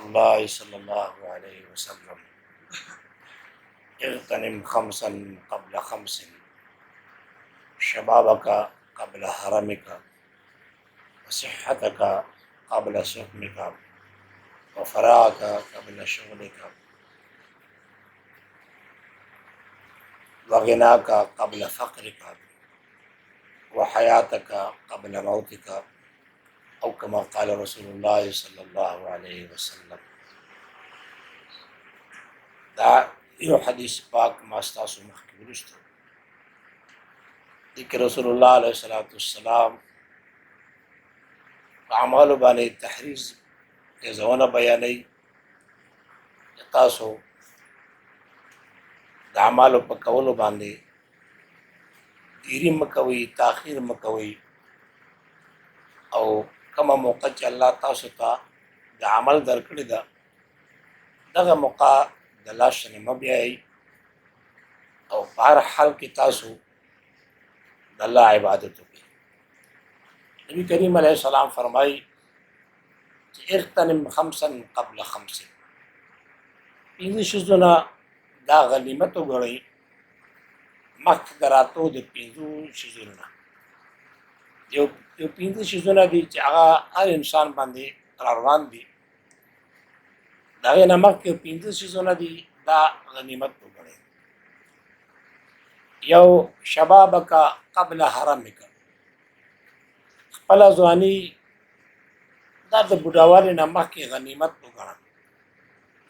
रसूलुल्लाह सल्लल्लाहु अलैहि वसल्लम इग़्तनिम खम्सन क़ब्ल खम्सिन शबाबका क़ब्ल हरमिका व सिह्हतका क़ब्ल सुक़मिका व फ़राग़का क़ब्ल शुग़लिका व ग़िनाका क़ब्ल फ़क़्रिका व हयातका क़ब्ल मौतिका औ कमा क़ाल रसूलुल्लाह सल्लल्लाहु अलैहि वसल्लम। दा यो हदीस पाक मास्तासु मखबुरुस्त कि रसूलुल्लाह अलैहिस्सलाम अमाल बाने तहरीज के ज़वाना बयानई तासो द अमाल पकवल बांधे देरी मकवी ताखीर मकवी और कम मौका अल्लाह तासो ता द अमल दरकड़ी दा दगा मौका दलाश ने मबियाई और बार हाल की तासो दल्ला इबादत की। नबी करीम अलैहिस्सलाम फरमाई कि इग़्तनिम खम्सन क़ब्ल खम्सिन, पिंज़ शिज़ुना दा गनीमत गणई मख दरातो दे पिंज़ू शिज़ुना जो पिंज़ शिज़ुना दी चागा हर इंसान बांधे रारवान दी दागे नमक के पिंज़ शिज़ुना दी दा गनीमत गणई। यो शबाबका क़ब्ल हरमिका, खपला ज़वानी दा द बुढ़ावाली नमक की गनीमत गणा।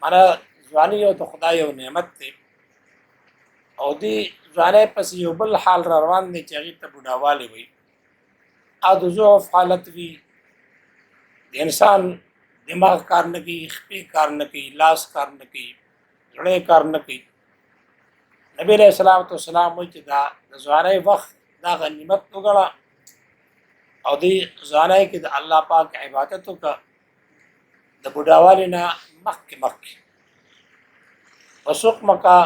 माना ज़वानी यो तो खुदा यो नेमत थे और दी ज़वाने पस यो बल हाल रवान दे चाहिए तो बुढ़ावाली हुई आदुजो हालत भी इंसान दिमाग कार न की खपी कार न की लाश कार न की जड़े कार न की। नबी अलैहिस्सलाम तो सलाम हुई दा ज़वाने वक्त दा गनीमत तो गणा और दी ज़वाने की दा अल्लाह पाक इबादतों का द बुढ़ावाली ना मक्के वसुक़मका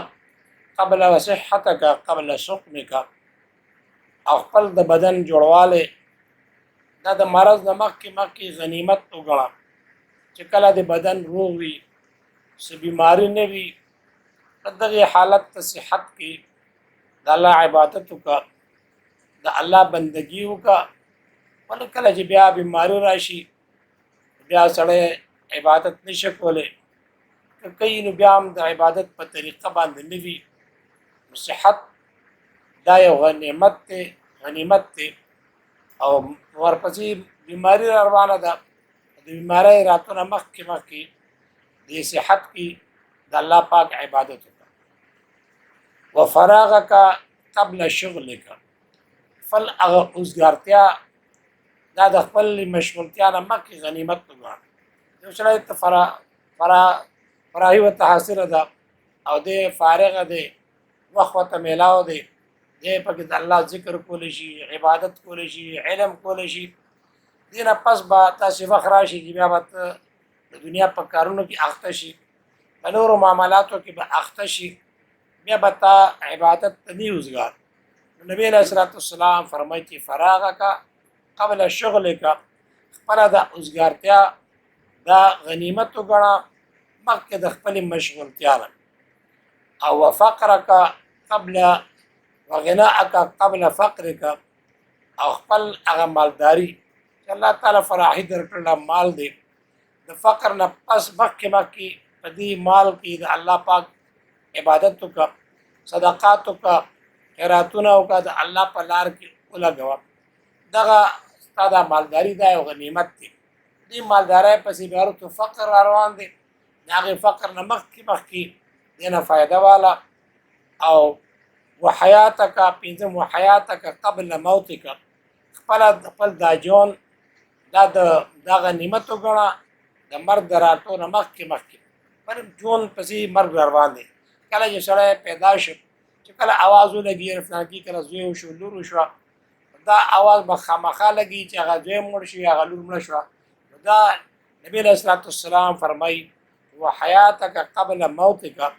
क़ब्ल वसिह्हतका क़ब्ल सुक़मिका अक़ल द बदन जोड़वाले दा द मरज़ द मक्की गनीमत तो गणा चिकला द बदन रोगी से बीमारी ने भी तदगी हालत सेहत की द अल्लाह इबादतों का द अल्लाह बंदगियों का वल कल ब्या बीमारी राशि ब्या सड़े इबादत निशकोले कई नुब्याम द इबादत पर तरीक़ा बांधने भी सेहत दायो गनीमत थे और वरपसी बीमारी रवाना दा बीमारी रातों न मक्की ये सेहत की द अल्लाह पाक इबादत का व फ़राग़ का क़ब्ल शुग़ल का फल अगर उसगारत्या दा द फल मशगूलत्या न मक्की गनीमत का दूसरा तो फराही व तहासिर दा और दे फारग दे वक़्त मेलाओ दे दे पक अल्लाह ज़िक्र कोलेशी इबादत कोलेशी इल्म कोलेशी दिन पस बा तासी वखराशी की बात दुनिया पर कारों की आख्तशी बनूर मामलातों की आख्तशी मैं बता इबादत नहीं उजगार। नबी अलैहिस्सलाम फरमाई थी फ़राग़ का क़ब्ल शुग़ल का फला दा उजगारत्या दा गनीमत गणा मक्के द खपली मशगूलत्या और व फ़क़्र का क़ब्ल व ग़िनाअ का क़ब्ल फ़क़्र का और खपल अगर मालदारी अल्लाह ताला फराही दरकला माल दे द फ़क़्र न पस मक्की पदी माल की द अल्लाह पाक इबादतों का सदक़ातों का खैरातुना का द अल्लाह पर लार की उला गवा दगा तादा मालदारी दा गनीमत थी दी मालदारा पसी बारो तो फ़क़्र आरवान दे नागे फ़क़्र न मक्की देना फ़ायदा वाला और वह हयात का पिंजम व हयात का क़ब्ल मौत का फल दाजोन दा गनीमत गणा द मर्द दरातो न मक्की पर जोन पसी मर्ग रवान दे कल जो सड़े पैदाश कल आवाज़ लगी रफना की कल जुए शो लूर शो दा आवाज़ बखा लगी चाहे जुए मुड़ शो या लूर मुड़ शो दा नबी अलैहिस्सलाम फरमाई वह हयात का क़ब्ल मौत का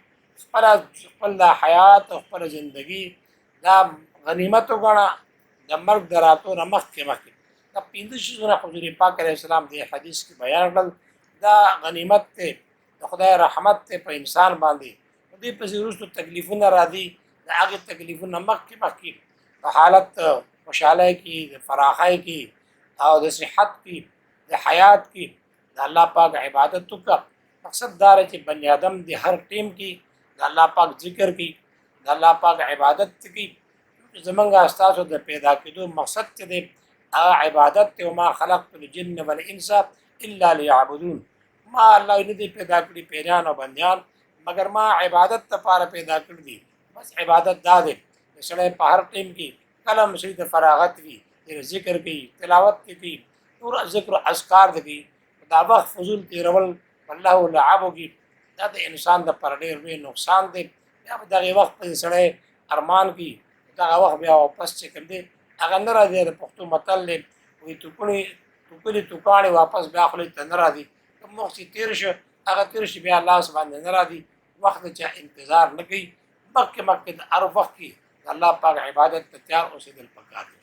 फल दा हयात फल ज़िंदगी दा गनीमत गणा द मर्ग दरातो न मक्की तब पिंदु शुज़ुना हुज़ूर पाक अलैहिस्सलाम दे हदीस की बयान دا غنیمت ته د خدای رحمت ته په انسان باندې دې پسې وروسته تکلیفونه راځي د هغې تکلیفونه مخکې په حالت خوشحالۍ کې د فراخۍ کې او د صحت کې د حیات کې د الله پاک عبادت وکړه. مقصد دا دی چې بني آدم د هر ټیم کې د الله پاک ذکر کوي د الله پاک عبادت کوي. زمونږ ستاسو د پیدا کېدو مقصد چې دی هغه عبادت دی. وما خلقت الجن والانس الا لیعبدون. ما الله نه دی پیدا کړي پیریان او بندیان مگر ما عبادت لپاره پیدا کړي دي. بس عبادت دا دی چې سړی په هر ټیم کې کله مشي د فراغت وي ذکر کوي تلاوت کوي نور ذکر اذکار کوي دا وخت فضول تیرول الله لعب کوي دا د انسان د پر ډېر لوی نقصان دی. بیا په دغه وخت په سړی ارمان کوي دغه وخت بیا واپس چې کوم دی هغه نه راځي. د پښتو متل دی وایي ټوکلي ټوکاڼې واپس بیا خولې ته نه راځي. کوم وخت چې تېر شو هغه تېر شي بیا لاس باندې نه راځي. وخت چا انتظار نه کوي مخکې د هر وخت کې د الله پاک عبادت ته تیار اوسېدل پکار دی.